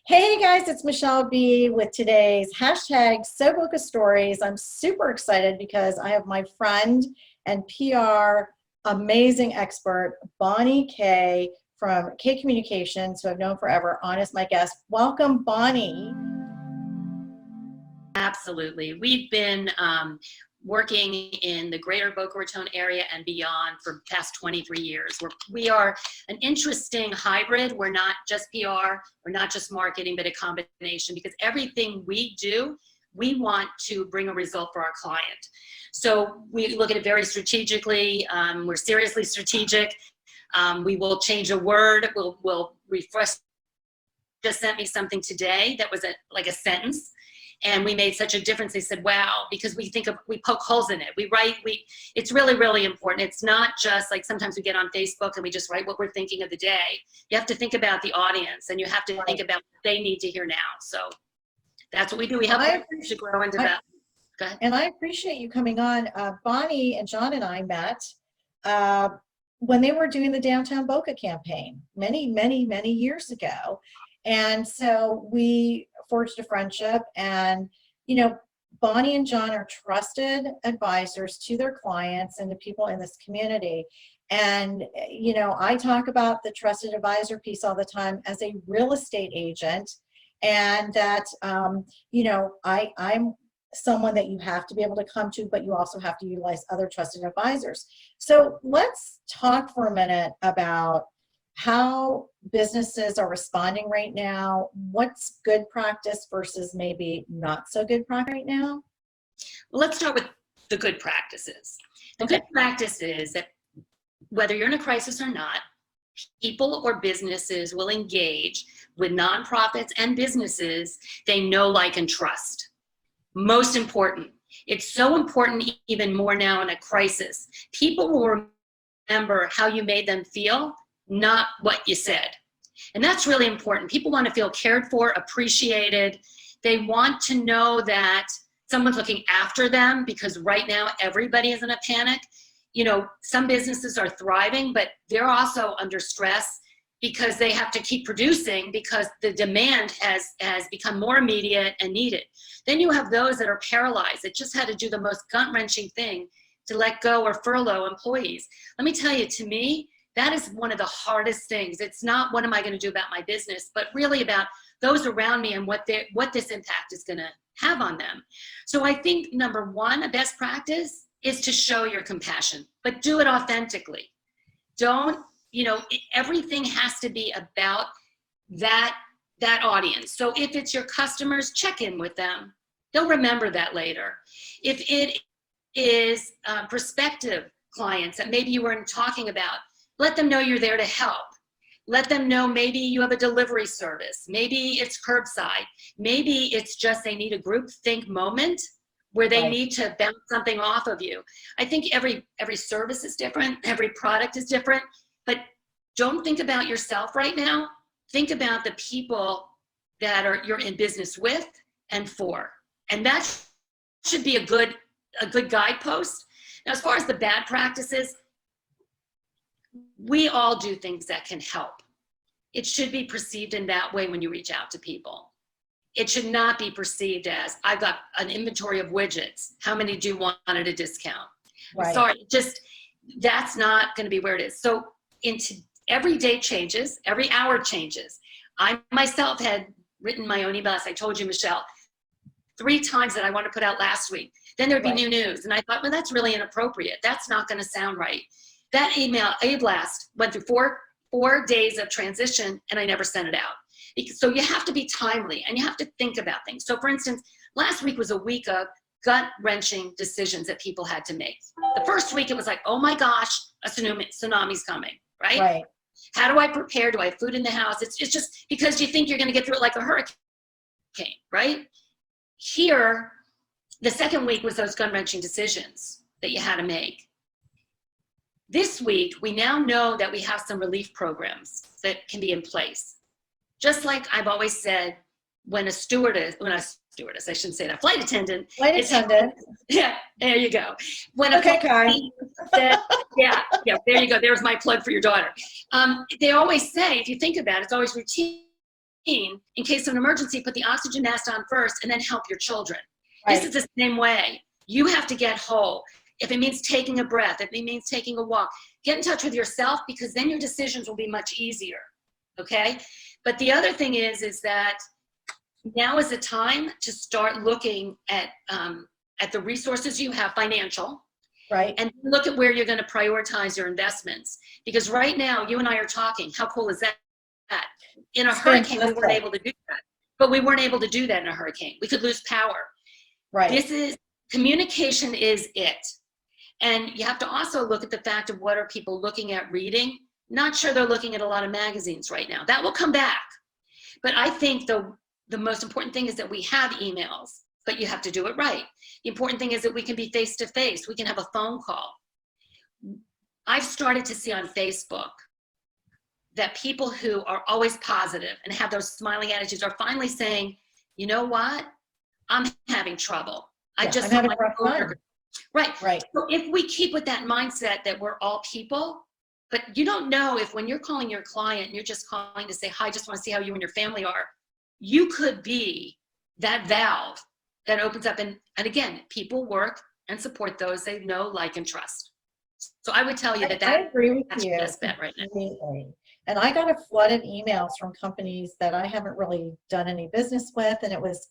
Hey guys, it's Michelle B with today's hashtag Boca Stories. I'm super excited because I have my friend and PR amazing expert, Bonnie Kaye from Kaye Communications, who I've known forever, on as my guest. Welcome, Bonnie. Absolutely. We've been working in the greater Boca Raton area and beyond for the past 23 years. We are an interesting hybrid. We're not just PR, we're not just marketing, but a combination, because everything we do, we want to bring a result for our client. So we look at it very strategically. We're seriously strategic. We will change a word. We'll refresh. Just sent me something today that was like a sentence, and we made such a difference. They said, wow, because we poke holes in it. It's really, really important. It's not just like sometimes we get on Facebook and we just write what we're thinking of the day. You have to think about the audience, and you have to think about what they need to hear now. So that's what we do. We help them to grow and develop. Go ahead. And I appreciate you coming on. Bonnie and John and I met when they were doing the Downtown Boca campaign many, many, many years ago. And so we forged a friendship, and, Bonnie and John are trusted advisors to their clients and to people in this community. And, I talk about the trusted advisor piece all the time as a real estate agent, and that, I'm someone that you have to be able to come to, but you also have to utilize other trusted advisors. So let's talk for a minute about how businesses are responding right now. What's good practice versus maybe not so good practice right now? Well, let's start with the good practices. The good practice is that whether you're in a crisis or not, people or businesses will engage with nonprofits and businesses they know, like, and trust. Most important. It's so important, even more now in a crisis. People will remember how you made them feel, not what you said. And that's really important. People want to feel cared for, appreciated. They want to know that someone's looking after them, because right now everybody is in a panic. Some businesses are thriving, but they're also under stress because they have to keep producing, because the demand has become more immediate and needed. Then you have those that are paralyzed, that just had to do the most gut-wrenching thing, to let go or furlough employees. Let me tell you, to me, that is one of the hardest things. It's not what am I going to do about my business, but really about those around me and what this impact is going to have on them. So I think, number one, a best practice is to show your compassion, but do it authentically. Don't, everything has to be about that audience. So if it's your customers, check in with them. They'll remember that later. If it is prospective clients that maybe you weren't talking about, let them know you're there to help. Let them know maybe you have a delivery service. Maybe it's curbside. Maybe it's just they need a group think moment where they need to bounce something off of you. I think every service is different. Every product is different. But don't think about yourself right now. Think about the people that you're in business with and for. And that should be a good guidepost. Now, as far as the bad practices, we all do things that can help. It should be perceived in that way when you reach out to people. It should not be perceived as, I've got an inventory of widgets. How many do you want at a discount? Right. Sorry, that's not going to be where it is. So every day changes, every hour changes. I myself had written my own emails. I told you, Michelle, 3 times that I want to put out last week. Then there'd be new news. And I thought, well, that's really inappropriate. That's not going to sound right. That email, blast, went through 4 days of transition, and I never sent it out. So you have to be timely, and you have to think about things. So for instance, last week was a week of gut-wrenching decisions that people had to make. The first week, it was like, oh my gosh, a tsunami's coming, right? Right. How do I prepare? Do I have food in the house? It's just because you think you're going to get through it like a hurricane, right? Here, the second week was those gut-wrenching decisions that you had to make. This week, we now know that we have some relief programs that can be in place. Just like I've always said, when a stewardess, I shouldn't say that, flight attendant. Yeah, there you go. When Kaye. Yeah, there you go. There's my plug for your daughter. They always say, if you think about it, it's always routine. in case of an emergency, put the oxygen mask on first and then help your children. Right. This is the same way. You have to get whole. If it means taking a breath, if it means taking a walk, get in touch with yourself, because then your decisions will be much easier. Okay? But the other thing is that now is the time to start looking at the resources you have, financial, Right. and look at where you're going to prioritize your investments. Because right now, you and I are talking. How cool is that? In a hurricane, we weren't able to do that. But we weren't able to do that in a hurricane. We could lose power. Right. Communication is it. And you have to also look at the fact of what are people looking at reading. Not sure they're looking at a lot of magazines right now. That will come back. But I think the most important thing is that we have emails, but you have to do it right. The important thing is that we can be face-to-face. We can have a phone call. I've started to see on Facebook that people who are always positive and have those smiling attitudes are finally saying, you know what? I'm having trouble. I'm having a rough time. Right. So if we keep with that mindset that we're all people, but you don't know if when you're calling your client, you're just calling to say, hi, just want to see how you and your family are. You could be that valve that opens up. And again, people work and support those they know, like, and trust. So I would tell you that I agree with that's you your best bet right now. completely. And I got a flood of emails from companies that I haven't really done any business with, and it was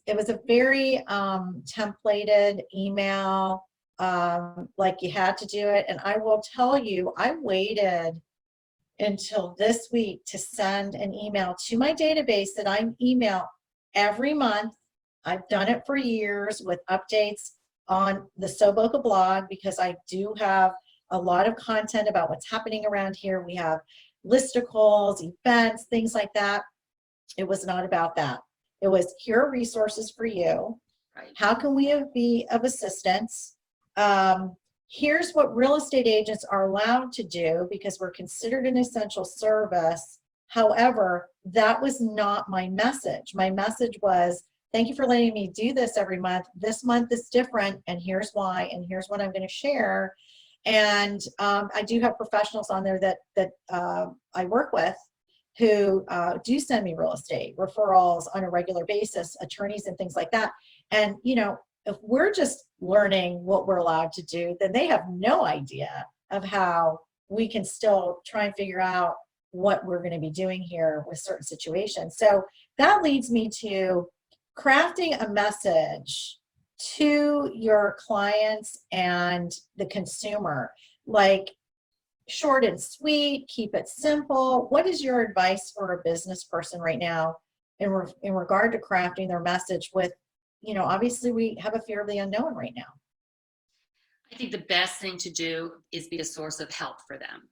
a very templated email, like you had to do it. And I will tell you, I waited until this week to send an email to my database that I email every month. I've done it for years with updates on the Boca blog, because I do have a lot of content about what's happening around here. We have listicles, events, things like that. It was not about that. It was, here are resources for you. Right. How can we be of assistance? Here's what real estate agents are allowed to do, because we're considered an essential service. However, that was not my message. My message was, thank you for letting me do this every month. This month is different, and here's why, and here's what I'm going to share. And I do have professionals on there that I work with who do send me real estate referrals on a regular basis, attorneys and things like that. And, you know, if we're just learning what we're allowed to do, then they have no idea of how we can still try and figure out what we're going to be doing here with certain situations. So that leads me to crafting a message to your clients and the consumer, like short and sweet, keep it simple. What is your advice for a business person right now in regard to crafting their message with, you know, obviously we have a fear of the unknown right now. I think the best thing to do is be a source of help for them.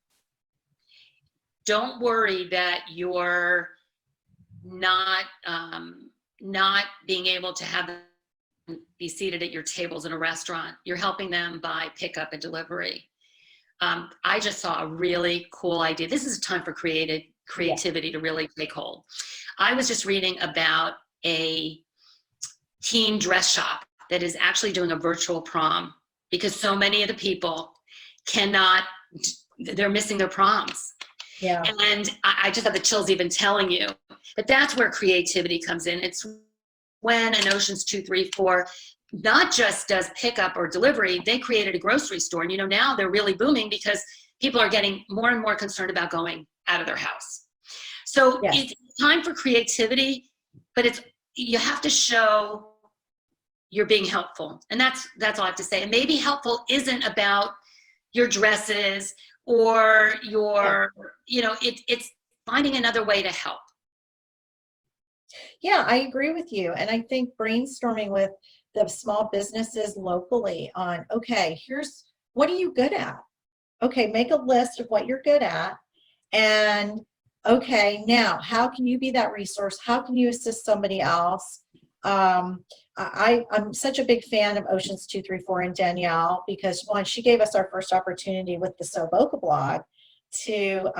Don't worry that you're not being able to have them be seated at your tables in a restaurant. You're helping them by pickup and delivery. I just saw a really cool idea. This is a time for creativity to really take hold. I was just reading about a teen dress shop that is actually doing a virtual prom, because so many of the people they're missing their proms. Yeah. And I just have the chills even telling you. But that's where creativity comes in. It's when an Oceans 234 not just does pickup or delivery, they created a grocery store. And, you know, now they're really booming because people are getting more and more concerned about going out of their house. So It's time for creativity, but you have to show you're being helpful. And that's all I have to say. And maybe helpful isn't about your dresses or your, you know, it's finding another way to help. Yeah, I agree with you. And I think brainstorming with the small businesses locally on, okay, here's, what are you good at? Okay, make a list of what you're good at. And okay, now how can you be that resource? How can you assist somebody else? I'm such a big fan of Oceans 234 and Danielle, because one, she gave us our first opportunity with the Boca blog to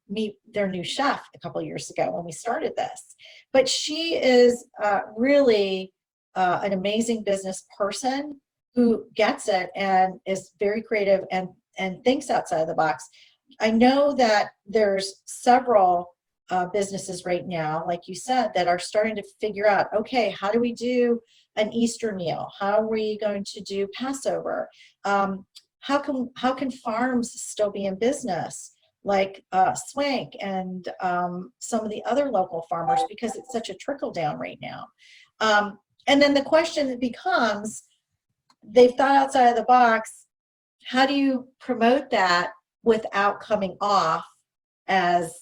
meet their new chef a couple of years ago when we started this. But she is really an amazing business person who gets it and is very creative and thinks outside of the box. I know that there's several businesses right now, like you said, that are starting to figure out, okay, how do we do an Easter meal? How are we going to do Passover? How can farms still be in business, like Swank and some of the other local farmers, because it's such a trickle down right now. And then the question that becomes, they've thought outside of the box. How do you promote that without coming off as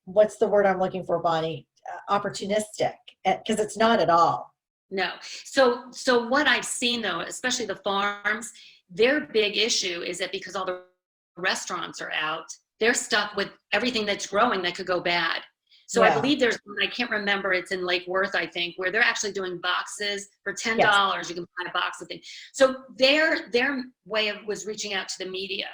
what's the word I'm looking for, Bonnie? Opportunistic, because it's not at all. No. So what I've seen though, especially the farms, their big issue is that because all the restaurants are out, they're stuck with everything that's growing that could go bad. So I Yeah. believe there's one, I can't remember, it's in Lake Worth, I think, where they're actually doing boxes for $10. Yes. You can buy a box of things. So their way of was reaching out to the media.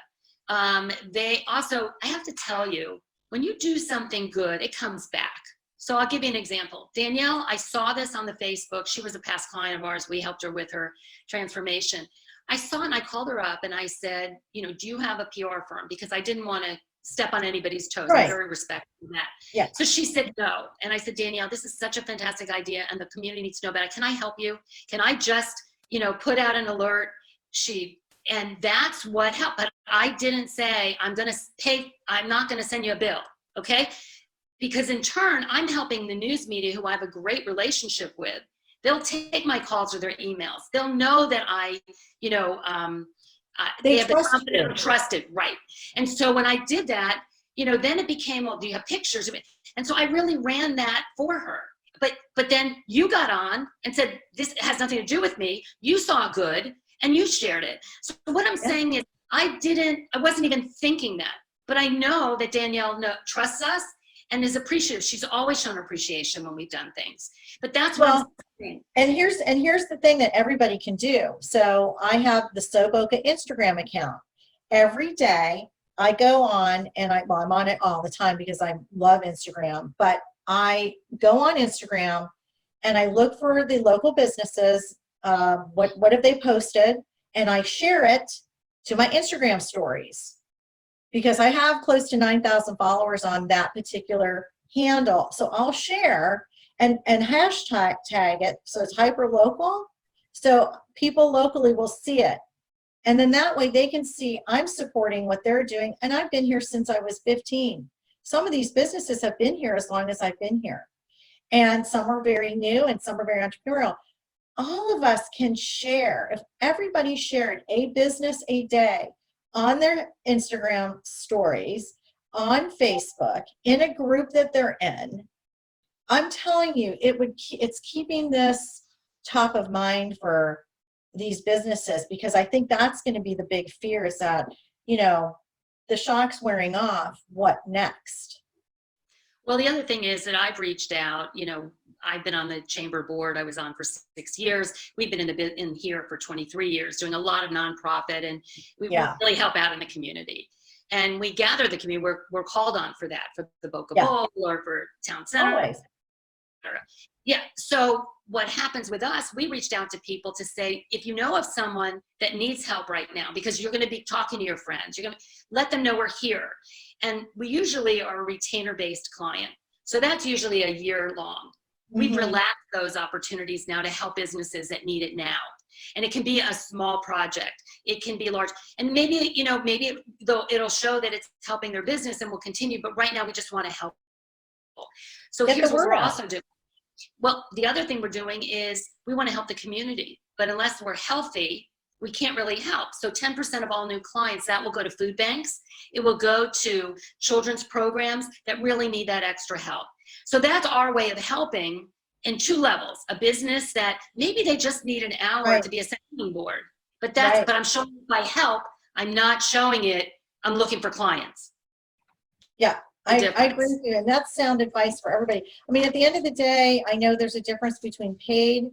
They also, I have to tell you, when you do something good, it comes back. So I'll give you an example. Danielle, I saw this on the Facebook. She was a past client of ours. We helped her with her transformation. I saw it and I called her up and I said, do you have a PR firm? Because I didn't want to step on anybody's toes. Right. I'm very respectful of that. Yeah. So she said no. And I said, Danielle, this is such a fantastic idea and the community needs to know about it. Can I help you? Can I just, put out an alert? And that's what helped. But I didn't say, I'm not going to send you a bill. Okay. Because in turn, I'm helping the news media who I have a great relationship with. They'll take my calls or their emails. They'll know that they have the confidence, I'm trusted, right? And so when I did that, then it became, well, do you have pictures of it? And so I really ran that for her. But then you got on and said, this has nothing to do with me. You saw good and you shared it. So what I'm saying is I wasn't even thinking that, but I know that Danielle trusts us and is appreciative. She's always shown appreciation when we've done things. But that's what I'm saying. And here's the thing that everybody can do. So I have the So Boca Instagram account. Every day I go on and I'm on it all the time because I love Instagram, but I go on Instagram and I look for the local businesses. What have they posted? And I share it to my Instagram stories, because I have close to 9,000 followers on that particular handle. So I'll share and hashtag tag it. So it's hyper local. So people locally will see it. And then that way they can see I'm supporting what they're doing. And I've been here since I was 15. Some of these businesses have been here as long as I've been here. And some are very new and some are very entrepreneurial. All of us can share. If everybody shared a business a day on their Instagram stories, on Facebook, in a group that they're in, I'm telling you, it's keeping this top of mind for these businesses, because I think that's going to be the big fear, is that, the shock's wearing off. What next? Well, the other thing is that I've reached out, I've been on the chamber board. I was on for 6 years. We've been in here for 23 years, doing a lot of nonprofit, and we really help out in the community. And we gather the community. We're called on for that, for the Boca Bowl or for Town Center. Always. Yeah. So what happens with us, we reached out to people to say, if you know of someone that needs help right now, because you're going to be talking to your friends, you're going to let them know we're here. And we usually are a retainer-based client. So that's usually a year long. We've relaxed those opportunities now to help businesses that need it now. And it can be a small project. It can be large. And maybe, it'll show that it's helping their business and will continue. But right now we just want to help people. So here's what we're also doing. Well, the other thing we're doing is we want to help the community. But unless we're healthy, we can't really help. So 10% of all new clients, that will go to food banks. It will go to children's programs that really need that extra help. So that's our way of helping in two levels. A business that maybe they just need an hour to be a sounding board. But but I'm showing it by help. I'm not showing it, I'm looking for clients. Yeah, I agree with you. And that's sound advice for everybody. I mean, at the end of the day, I know there's a difference between paid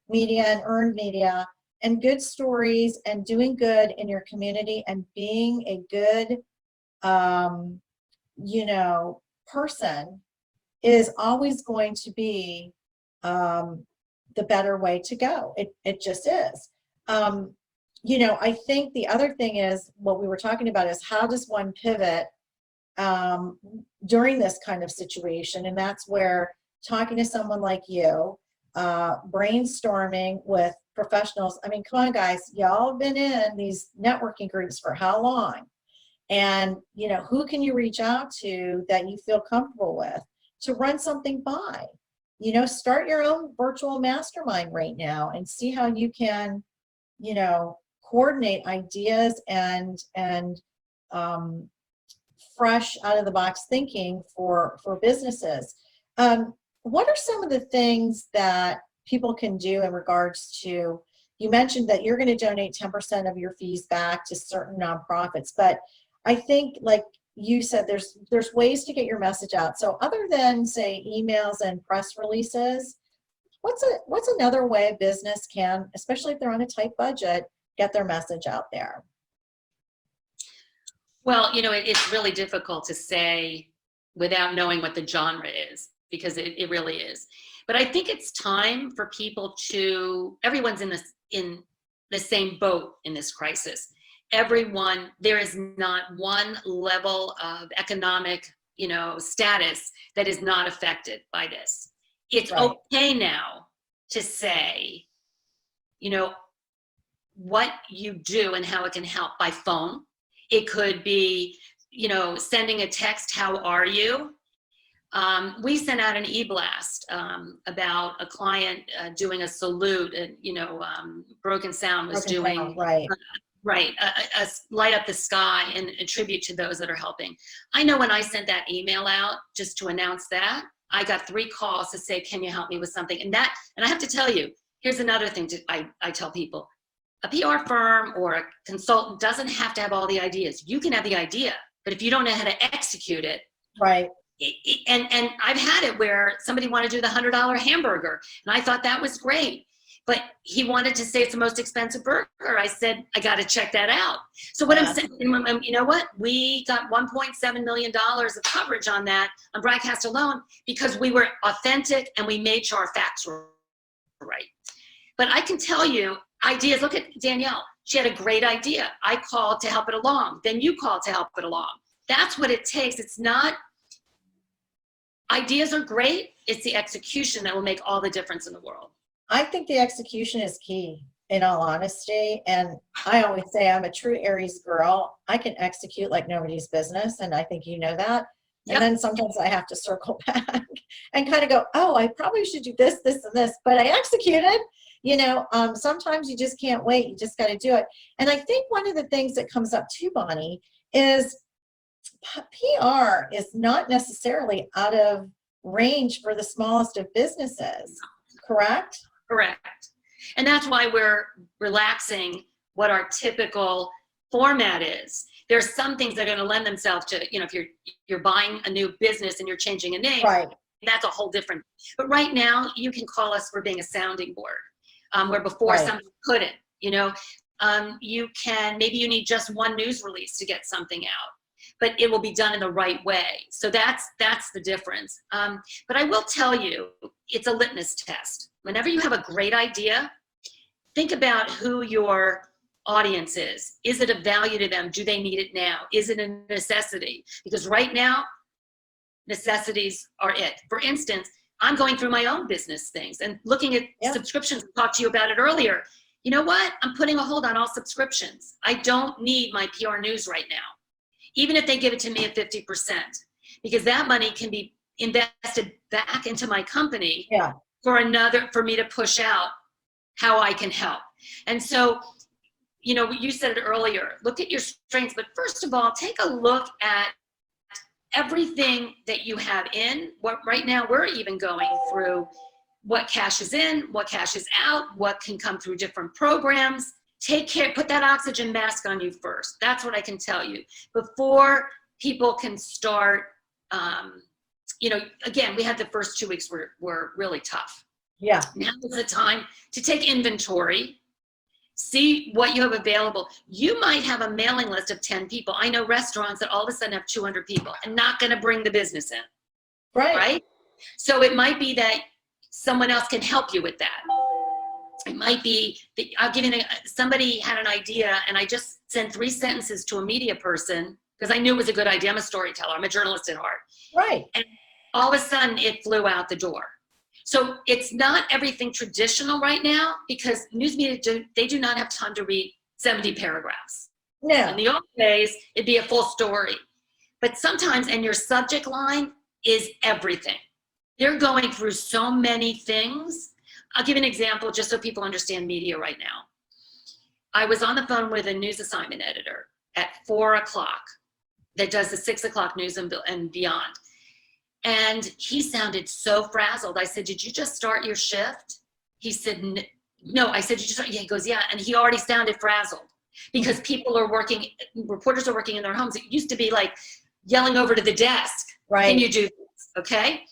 media and earned media, and good stories and doing good in your community and being a good, person is always going to be the better way to go. It just is. I think the other thing is what we were talking about is, how does one pivot during this kind of situation. And that's where talking to someone like you, brainstorming with professionals. I mean, come on, guys, y'all have been in these networking groups for how long? And, you know, who can you reach out to that you feel comfortable with to run something by? You know, start your own virtual mastermind right now and see how you can, you know, coordinate ideas and fresh out of the box thinking for businesses. What are some of the things that people can do in regards to, you mentioned that you're going to donate 10% of your fees back to certain nonprofits, but I think, like you said, there's ways to get your message out. So other than, say, emails and press releases, what's another way a business can, especially if they're on a tight budget, get their message out there? Well, you know, it's really difficult to say without knowing what the genre is, because it really is. But I think it's time for people to, everyone's in the same boat in this crisis. Everyone, there is not one level of economic, you know, status that is not affected by this. It's Right. okay now to say, you know, what you do and how it can help by phone. It could be, you know, sending a text, how are you? We sent out an e-blast about a client doing a salute, and, you know, Broken Sound was doing, Sound, right. Right, a light up the sky and a tribute to those that are helping. I know when I sent that email out just to announce that, I got 3 calls to say, can you help me with something? And I have to tell you, here's another thing I tell people. A PR firm or a consultant doesn't have to have all the ideas. You can have the idea, but if you don't know how to execute it, right. And I've had it where somebody wanted to do the $100 hamburger, and I thought that was great, but he wanted to say it's the most expensive burger. I said, I got to check that out. So what I'm saying, you know what? We got $1.7 million of coverage on that, on broadcast alone, because we were authentic and we made sure our facts were right. But I can tell you, ideas, look at Danielle. She had a great idea. I called to help it along. Then you called to help it along. That's what it takes. It's not, ideas are great. It's the execution that will make all the difference in the world. I think the execution is key, in all honesty. And I always say I'm a true Aries girl. I can execute like nobody's business. And I think you know that. Yep. And then sometimes I have to circle back and kind of go, oh, I probably should do this, this, and this, but I executed. You know, sometimes you just can't wait. You just got to do it. And I think one of the things that comes up too, Bonnie, is PR is not necessarily out of range for the smallest of businesses, correct? Correct. And that's why we're relaxing what our typical format is. There's some things that are going to lend themselves to, you know, if you're buying a new business and you're changing a name, right. That's a whole different. But right now, you can call us for being a sounding board, where before right. somebody couldn't. You know, you can, maybe you need just one news release to get something out, but it will be done in the right way. So that's the difference. But I will tell you, it's a litmus test. Whenever you have a great idea, think about who your audience is. Is it of value to them? Do they need it now? Is it a necessity? Because right now, necessities are it. For instance, I'm going through my own business things and looking at subscriptions. I talked to you about it earlier. You know what? I'm putting a hold on all subscriptions. I don't need my PR news right now, even if they give it to me at 50%, because that money can be invested back into my company for me to push out how I can help. And so, you know, you said it earlier, look at your strengths, but first of all, take a look at everything that you have in. What right now we're even going through, what cash is in, what cash is out, what can come through different programs. Take care, put that oxygen mask on you first. That's what I can tell you. Before people can start, you know, again, we had the first 2 weeks were really tough. Yeah. Now is the time to take inventory, see what you have available. You might have a mailing list of 10 people. I know restaurants that all of a sudden have 200 people and not going to bring the business in. Right? So it might be that someone else can help you with that. It might be that I'll give you somebody had an idea and I just sent 3 sentences to a media person because I knew it was a good idea. I'm a storyteller. I'm a journalist at heart. Right. And all of a sudden it flew out the door. So it's not everything traditional right now, because news media, they do not have time to read 70 paragraphs. No. In the old days, it'd be a full story. But sometimes, and your subject line is everything. They're going through so many things. I'll give an example just so people understand media right now. I was on the phone with a news assignment editor at 4 o'clock that does the 6 o'clock news and beyond. And he sounded so frazzled. I said, did you just start your shift? He said, no. I said, did you start? Yeah, he goes, yeah. And he already sounded frazzled because people are working, reporters are working in their homes. It used to be like yelling over to the desk. Right. Can you do this? Okay.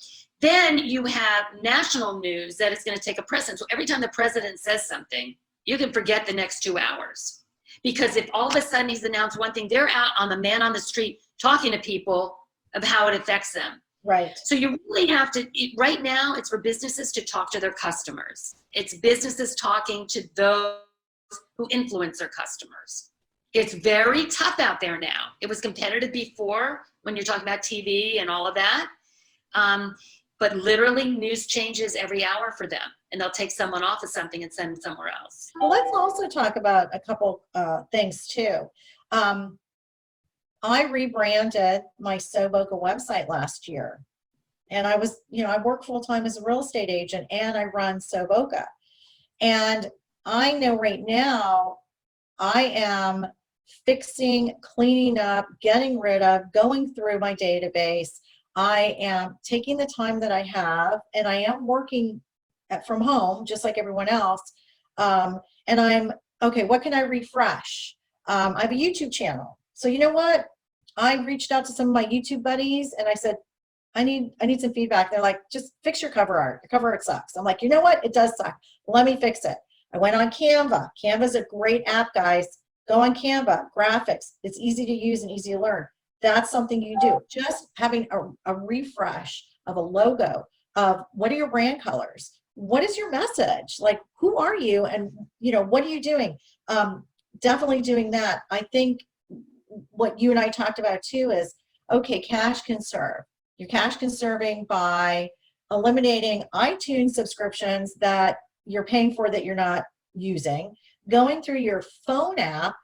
Then you have national news that is going to take a precedent. So every time the president says something, you can forget the next 2 hours. Because if all of a sudden he's announced one thing, they're out on the man on the street talking to people of how it affects them. Right. So you really have to, right now, it's for businesses to talk to their customers. It's businesses talking to those who influence their customers. It's very tough out there now. It was competitive before when you're talking about TV and all of that. But literally news changes every hour for them, and they'll take someone off of something and send them somewhere else. Well, let's also talk about a couple things too. I rebranded my Boca website last year, and I was, I work full time as a real estate agent, and I run Boca. And I know right now I am fixing, cleaning up, getting rid of, going through my database. I am taking the time that I have, and I am working from home just like everyone else. And I'm, okay, what can I refresh? I have a YouTube channel. So you know what? I reached out to some of my YouTube buddies and I said, I need some feedback. They're like, just fix your cover art. The cover art sucks. I'm like, you know what? It does suck. Let me fix it. I went on Canva. Canva's a great app, guys. Go on Canva, graphics. It's easy to use and easy to learn. That's something you do. Just having a refresh of a logo, of what are your brand colors? What is your message? Like, who are you? And, what are you doing? Definitely doing that. I think what you and I talked about too is, okay, cash conserve. You're cash conserving by eliminating iTunes subscriptions that you're paying for that you're not using, going through your phone app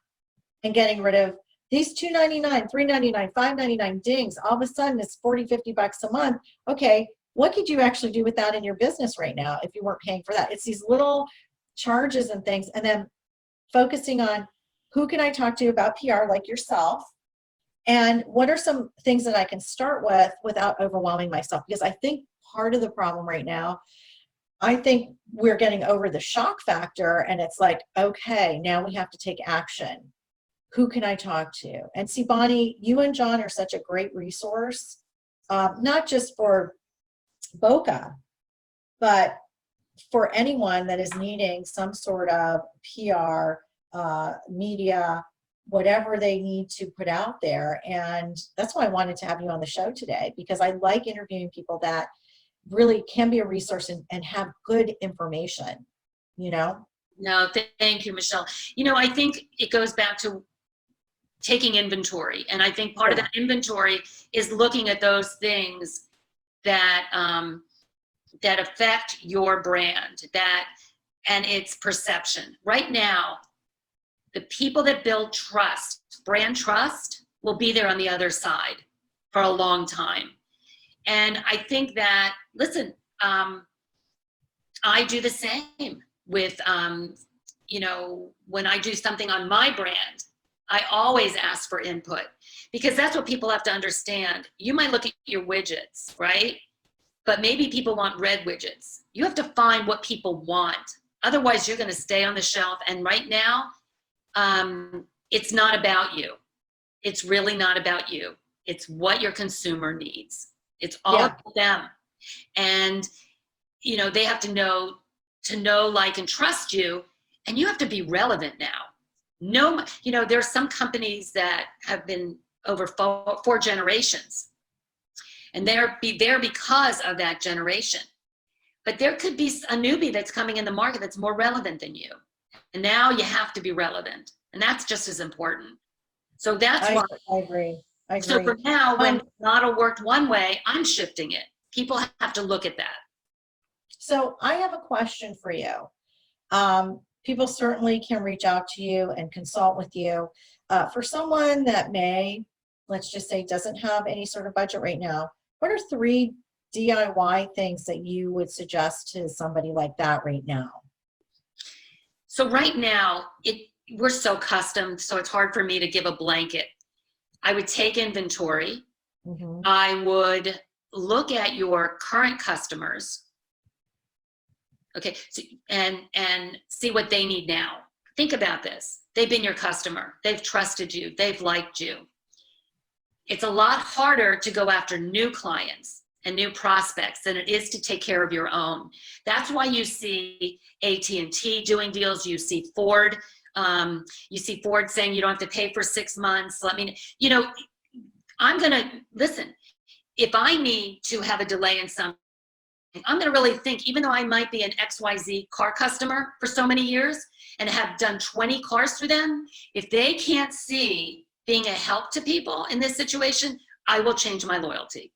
and getting rid of these $2.99, $3.99, $5.99 dings. All of a sudden it's 40, 50 bucks a month. Okay, what could you actually do with that in your business right now if you weren't paying for that? It's these little charges and things, and then focusing on who can I talk to about PR like yourself, and what are some things that I can start with without overwhelming myself? Because I think part of the problem right now, I think we're getting over the shock factor, and it's like, okay, now we have to take action. Who can I talk to? And see, Bonnie, you and John are such a great resource, not just for Boca, but for anyone that is needing some sort of PR, media, whatever they need to put out there. And that's why I wanted to have you on the show today, because I like interviewing people that really can be a resource and have good information, No, thank you, Michelle. I think it goes back to taking inventory. And I think part of that inventory is looking at those things that that affect your brand, and its perception. Right now, the people that build trust, brand trust, will be there on the other side for a long time. And I think that, listen, I do the same with, when I do something on my brand, I always ask for input, because that's what people have to understand. You might look at your widgets, right? But maybe people want red widgets. You have to find what people want. Otherwise, you're going to stay on the shelf. And right now, it's not about you. It's really not about you. It's what your consumer needs. It's all about them. And, they have to know, like, and trust you. And you have to be relevant now. There are some companies that have been over four generations. And they're there because of that generation. But there could be a newbie that's coming in the market that's more relevant than you. And now you have to be relevant. And that's just as important. So that's why I agree. I So agree. for now, when Um, model worked one way, I'm shifting it. People have to look at that. so I have a question for you. People certainly can reach out to you and consult with you. For someone that may, let's just say, doesn't have any sort of budget right now, what are 3 DIY things that you would suggest to somebody like that right now? So right now, we're so custom, so it's hard for me to give a blanket. I would take inventory. Mhm. I would look at your current customers, okay, so, and see what they need now. Think about this. They've been your customer. They've trusted you. They've liked you. It's a lot harder to go after new clients and new prospects than it is to take care of your own. That's why you see AT&T doing deals. You see Ford saying you don't have to pay for 6 months. I'm going to listen. If I need to have a delay in something, I'm going to really think, even though I might be an XYZ car customer for so many years and have done 20 cars through them, if they can't see being a help to people in this situation, I will change my loyalty.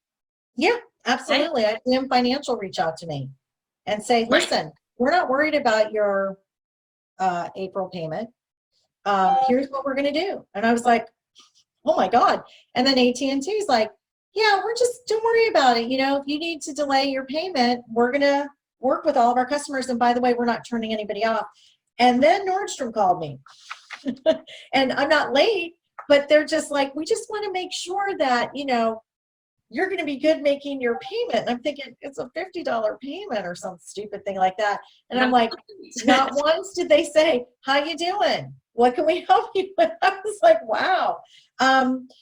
Yeah, Okay? absolutely. I DM Financial reach out to me and say, Right. listen, we're not worried about your April payment. Here's what we're going to do. And I was like, oh my God. And then AT&T is like, yeah, don't worry about it. If you need to delay your payment, we're going to work with all of our customers. And by the way, we're not turning anybody off. And then Nordstrom called me and I'm not late, but they're just like, we just want to make sure that, you're going to be good making your payment. And I'm thinking it's a $50 payment or some stupid thing like that. And I'm like, not once did they say, how you doing? What can we help you with? I was like, wow.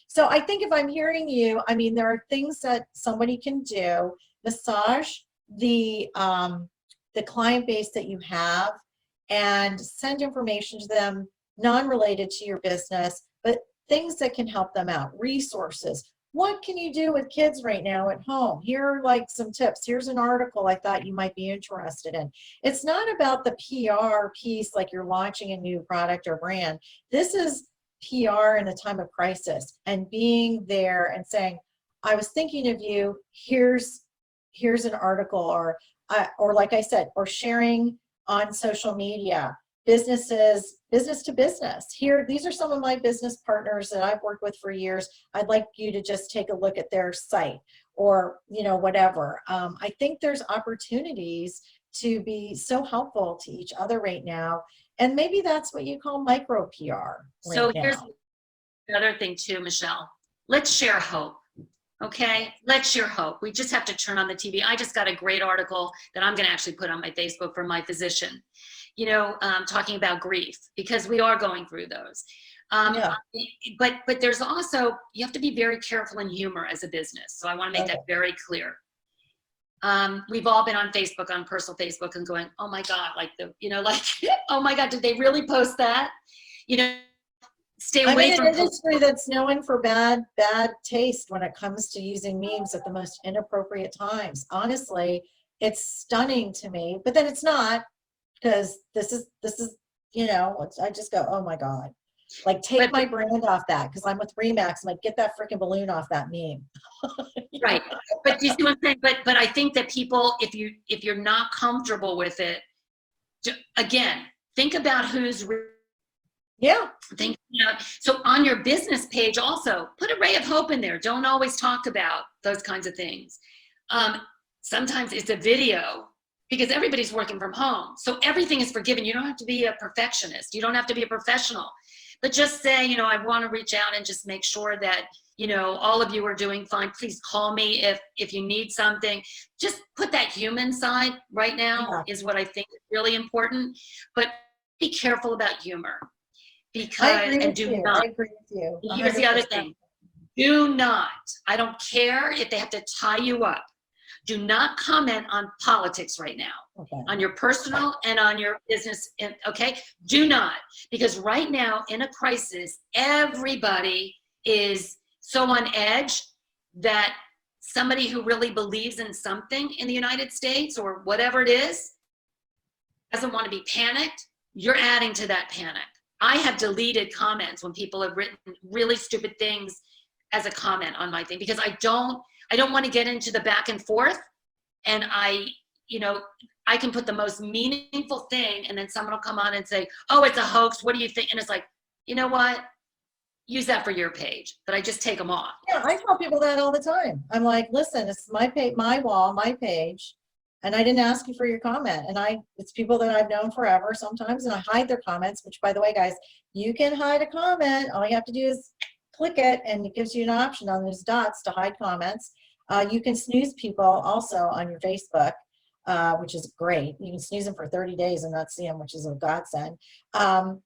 So I think if I'm hearing you, I mean, there are things that somebody can do, massage the client base that you have and send information to them non-related to your business, but things that can help them out, resources. What can you do with kids right now at home? Here are like some tips. Here's an article I thought you might be interested in. It's not about the PR piece like you're launching a new product or brand. This is PR in a time of crisis and being there and saying, I was thinking of you. Here's an article or like I said, or sharing on social media, business to business. Here, these are some of my business partners that I've worked with for years. I'd like you to just take a look at their site or, whatever. I think there's opportunities to be so helpful to each other right now. And maybe that's what you call micro PR So right here's now. another thing too, Michelle. Let's share hope. Okay, let's share hope. We just have to turn on the TV. I just got a great article that I'm going to actually put on my Facebook from my physician, talking about grief, because we are going through those. Yeah. But there's also, you have to be very careful in humor as a business. So I want to make that very clear. We've all been on Facebook, on personal Facebook, and going, oh my God, oh my God, did they really post that? Stay I'm away in from an industry that's known for bad taste when it comes to using memes at the most inappropriate times. Honestly, it's stunning to me, but then it's not, because this is I just go, oh my God, like take my brand off that, because I'm with Remax. I'm like, get that freaking balloon off that meme. Right. But you see what I'm saying? But I think that people, if you're not comfortable with it, again, think about who's Yeah. so on your business page also put a ray of hope in there. Don't always talk about those kinds of things. Sometimes it's a video, because everybody's working from home, so everything is forgiven. You don't have to be a perfectionist. You don't have to be a professional, but just say, I want to reach out and just make sure that all of you are doing fine. Please call me if you need something. Just put that human side right now is what I think is really important. But be careful about humor. I agree with you. Here's the other 100%. thing. Do not, I don't care if they have to tie you up. Do not comment on politics right now, on your personal and on your business. Okay? Do not, because right now in a crisis, everybody is so on edge that somebody who really believes in something in the United States or whatever it is doesn't want to be panicked. You're adding to that panic. I have deleted comments when people have written really stupid things as a comment on my thing, because I don't want to get into the back and forth. And I can put the most meaningful thing, and then someone will come on and say, oh, it's a hoax. What do you think? And it's like, you know what? Use that for your page, but I just take them off. Yeah, I tell people that all the time. I'm like, listen, it's my page, my wall, my page, and I didn't ask you for your comment. And it's people that I've known forever sometimes, and I hide their comments, which, by the way, guys, you can hide a comment. All you have to do is click it, and it gives you an option on those dots to hide comments. You can snooze people also on your Facebook, which is great. You can snooze them for 30 days and not see them, which is a godsend.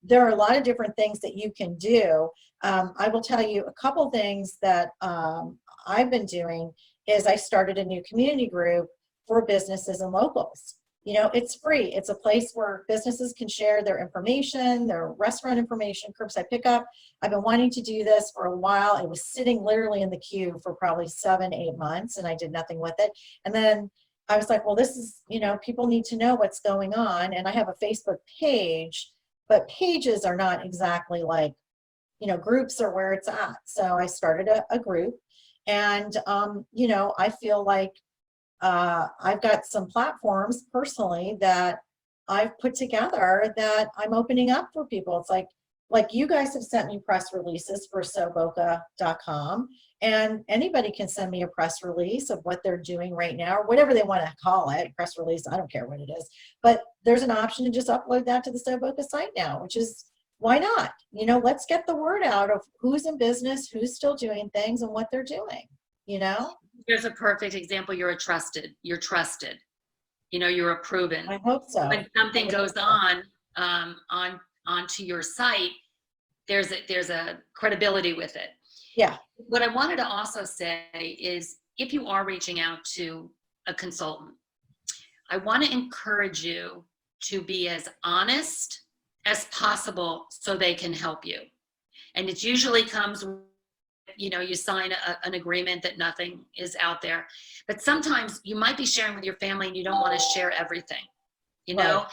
There are a lot of different things that you can do. I will tell you a couple things that I've been doing is I started a new community group for businesses and locals. It's free. It's a place where businesses can share their information, their restaurant information, curbside pickup. I've been wanting to do this for a while. It was sitting literally in the queue for probably 7-8 months, and I did nothing with it. And then I was like, well, this is, people need to know what's going on. And I have a Facebook page, but pages are not exactly like, groups are where it's at. So I started a group, and, I feel like I've got some platforms personally that I've put together that I'm opening up for people. It's like you guys have sent me press releases for SoBoca.com, and anybody can send me a press release of what they're doing right now, or whatever they want to call it, press release, I don't care what it is. But there's an option to just upload that to the SoBoca site now, which is, why not? Let's get the word out of who's in business, who's still doing things, and what they're doing, Here's a perfect example. You're trusted. You're a proven. I hope so. When something goes on onto your site, there's a credibility with it. Yeah. What I wanted to also say is, if you are reaching out to a consultant, I want to encourage you to be as honest as possible so they can help you. And it usually comes, you sign an agreement that nothing is out there. But sometimes you might be sharing with your family and you don't want to share everything. Right.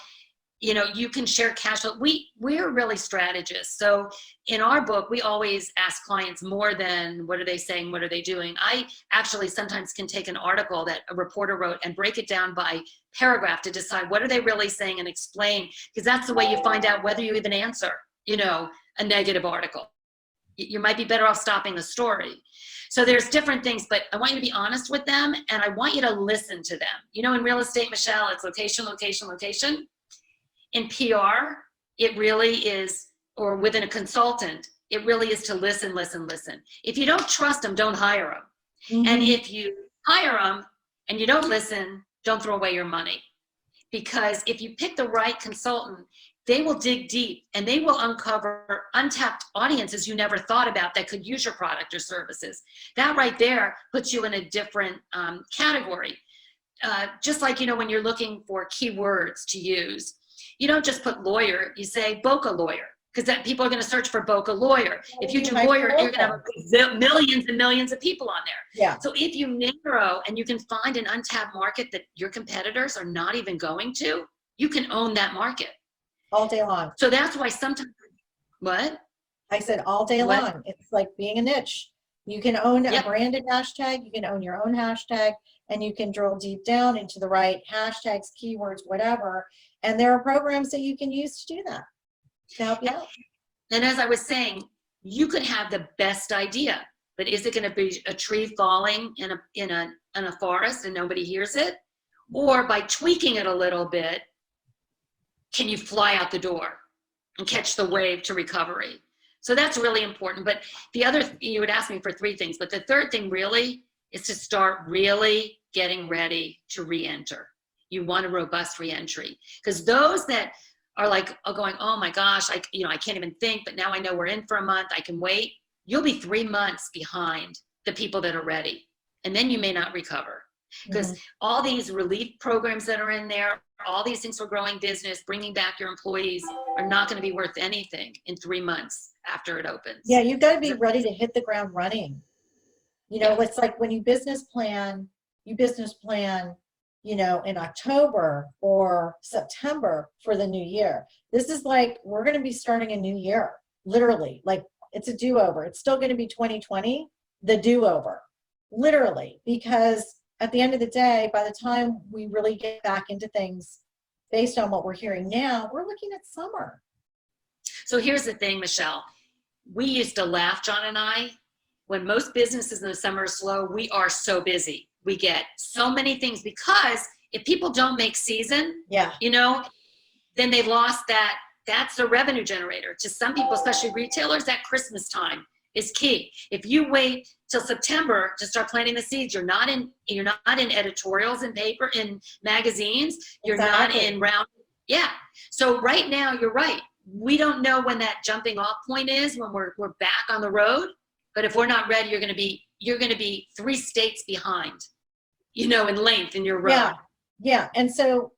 You can share cash flow. We're really strategists. So in our book, we always ask clients more than what are they saying, what are they doing. I actually sometimes can take an article that a reporter wrote and break it down by paragraph to decide what are they really saying and explain, because that's the way you find out whether you even answer, a negative article. You might be better off stopping the story. So there's different things, but I want you to be honest with them, and I want you to listen to them. In real estate, Michelle, it's location, location, location. In PR, it really is, or within a consultant, it really is to listen, listen, listen. If you don't trust them, don't hire them. Mm-hmm. And if you hire them and you don't listen, don't throw away your money. Because if you pick the right consultant, they will dig deep and they will uncover untapped audiences you never thought about that could use your product or services. That right there puts you in a different category. Just like, when you're looking for keywords to use, you don't just put lawyer, you say Boca lawyer, because that people are going to search for Boca lawyer. If you do lawyer, you're going to have millions and millions of people on there. Yeah. So if you narrow and you can find an untapped market that your competitors are not even going to, you can own that market. All day long. So that's why sometimes, what? I said all day long. It's like being a niche. You can own a branded hashtag, you can own your own hashtag, and you can drill deep down into the right hashtags, keywords, whatever. And there are programs that you can use to do that, to help you out. And as I was saying, you could have the best idea, but is it going to be a tree falling in a forest and nobody hears it? Or by tweaking it a little bit, can you fly out the door and catch the wave to recovery? So that's really important. But the other, you would ask me for 3 things, but the third thing really is to start really getting ready to re-enter. You want a robust re-entry, because those that are like going, oh my gosh, I can't even think, but now I know we're in for a month, I can wait. You'll be 3 months behind the people that are ready. And then you may not recover, because all these relief programs that are in there, all these things for growing business, bringing back your employees, are not going to be worth anything in 3 monts after it opens. Yeah, you've got to be ready to hit the ground running. It's like when you business plan, in October or September for the new year. This is like, we're going to be starting a new year, literally. Like, it's a do-over. It's still going to be 2020, the do-over, literally, because at the end of the day, by the time we really get back into things based on what we're hearing now, we're looking at summer. So here's the thing, Michelle. We used to laugh, John and I, when most businesses in the summer are slow, we are so busy. We get so many things because if people don't make season, you know, then they've lost that. That's a revenue generator. To some people, especially retailers, at Christmas time is key. If you wait till September to start planting the seeds, you're not in editorials in paper, in magazines, you're not in round. Yeah. So right now, you're right. We don't know when that jumping off point is, when we're back on the road. But if we're not ready, you're going to be 3 states behind, you know, in length in your road. Yeah. And so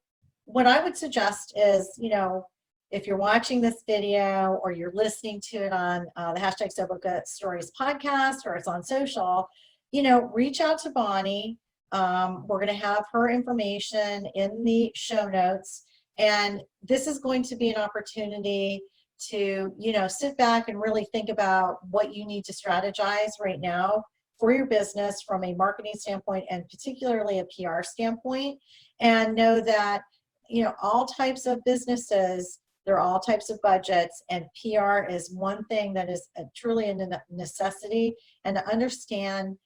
what I would suggest is, you know, if you're watching this video or you're listening to it on the hashtag Boca Stories podcast, or it's on social, you know, reach out to Bonnie. We're going to have her information in the show notes. And this is going to be an opportunity to, you know, sit back and really think about what you need to strategize right now for your business from a marketing standpoint, and particularly a PR standpoint, and know that, you know, all types of businesses, there are all types of budgets, and PR is one thing that is truly a necessity. And to understand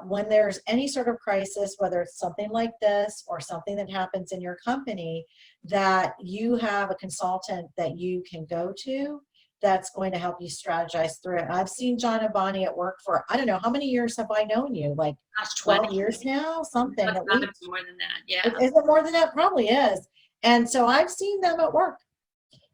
when there's any sort of crisis, whether it's something like this or something that happens in your company, that you have a consultant that you can go to that's going to help you strategize through it. I've seen John and Bonnie at work for, I don't know, how many years have I known you? Like 12 years now, something. More than that, yeah. Is it more than that? Probably is. And so I've seen them at work.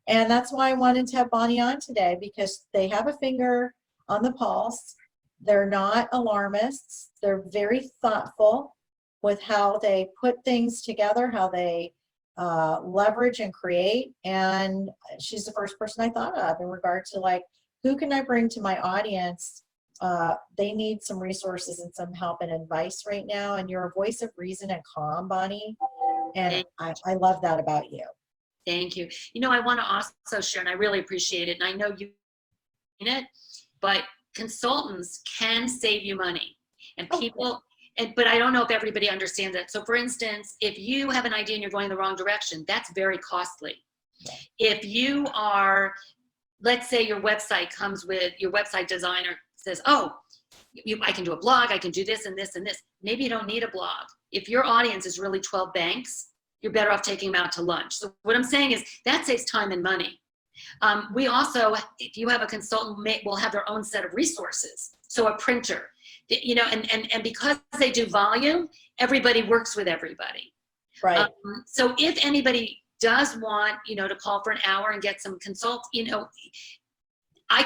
And that's why I wanted to have Bonnie on today, because they have a finger on the pulse. They're not alarmists. They're very thoughtful with how they put things together, how they leverage and create. And she's the first person I thought of in regard to, like, who can I bring to my audience? They need some resources and some help and advice right now. And you're a voice of reason and calm, Bonnie. And I love that about you. Thank you. You know, I want to also share, and I really appreciate it, and I know you in it, but consultants can save you money. And people, but I don't know if everybody understands that. So for instance, if you have an idea and you're going in the wrong direction, that's very costly. If you are, let's say your website comes with, your website designer says, oh, I can do a blog, I can do this and this and this. Maybe you don't need a blog. If your audience is really 12 banks, you're better off taking them out to lunch. So what I'm saying is that saves time and money. We also, if you have a consultant, will have their own set of resources. So a printer, you know, and because they do volume, everybody works with everybody. Right. So if anybody does want, you know, to call for an hour and get some consult, you know, I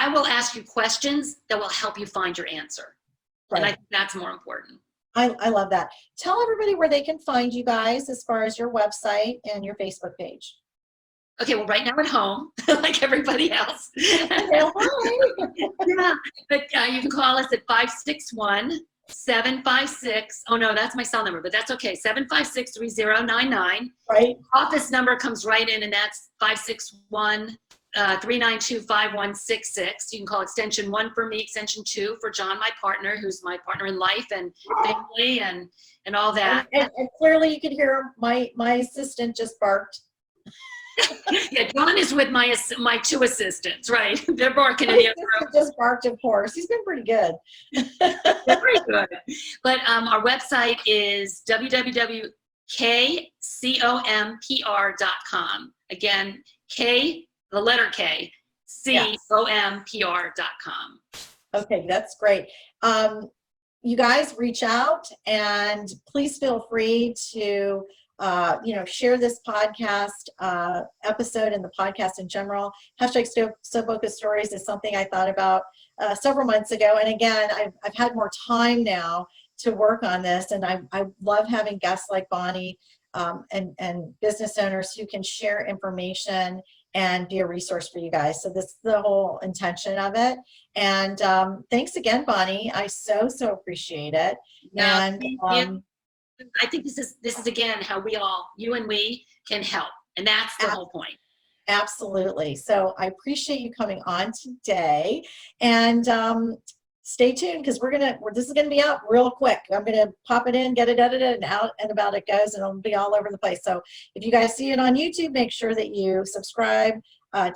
will ask you questions that will help you find your answer. Right. And I think that's more important. I love that. Tell everybody where they can find you guys as far as your website and your Facebook page. Okay, well, right now at home, like everybody else. Yeah, but you can call us at 561-756. Oh, no, that's my cell number, but that's okay. 756-3099. Right. Office number comes right in, and that's 561-392-5166. You can call extension 1 for me, extension 2 for John, my partner, who's my partner in life and family and all that. And clearly you could hear my assistant just barked. Yeah, John is with my 2 assistants, right? They're barking at the other room. Just barked, of course. He's been pretty good. Very good. But our website is www.kcompr.com. Again, K, the letter K, COMPR.com. Okay, that's great. You guys reach out, and please feel free to share this podcast episode and the podcast in general. Hashtag Boca Stories is something I thought about several months ago. And again, I've had more time now to work on this. And I love having guests like Bonnie and business owners who can share information and be a resource for you guys. So this is the whole intention of it. And thanks again, Bonnie. I so appreciate it. Yeah, and I think this is again how you and we can help, and that's the whole point. Absolutely. So I appreciate you coming on today, and stay tuned because this is gonna be out real quick. I'm gonna pop it in, get it edited, and out and about it goes, and it'll be all over the place. So if you guys see it on YouTube, make sure that you subscribe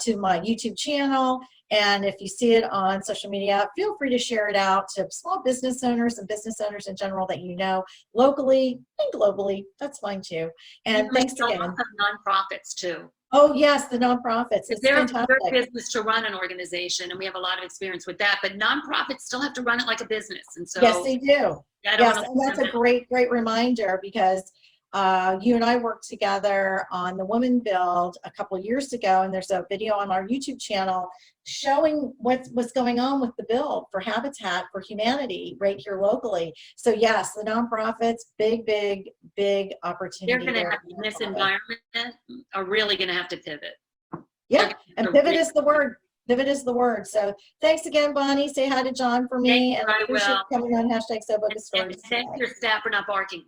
to my YouTube channel. And if you see it on social media, feel free to share it out to small business owners and business owners in general that you know, locally and globally. That's fine too. And thanks again. Also nonprofits too. Oh yes, the nonprofits. It's fantastic. They're a business to run an organization, and we have a lot of experience with that. But nonprofits still have to run it like a business, and so yes, they do. Yes, and that's a great reminder because you and I worked together on the Women Build a couple of years ago, and there's a video on our YouTube channel showing what's going on with the build for Habitat for Humanity right here locally. So yes, the nonprofits, big opportunity. They're going to have in this environment are really going to have to pivot. Yeah, and pivot is the word. Pivot is the word. So thanks again, Bonnie. Say hi to John for me. And I appreciate you coming on #SoBocaStories. Thank your staff for not barking.